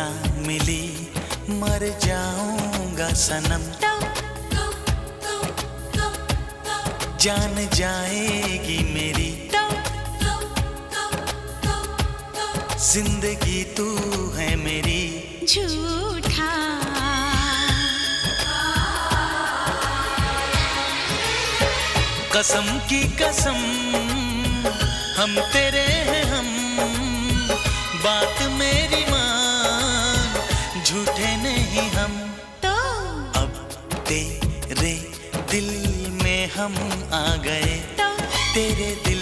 ना मिली मर जाऊंगा सनम। जान जाएगी मेरी जिंदगी तू है मेरी। झूठा कसम की कसम हम तेरे हैं हम, बात मेरी मान झूठे नहीं हम। तो अब तेरे दिल में हम आ गए, तो तेरे दिल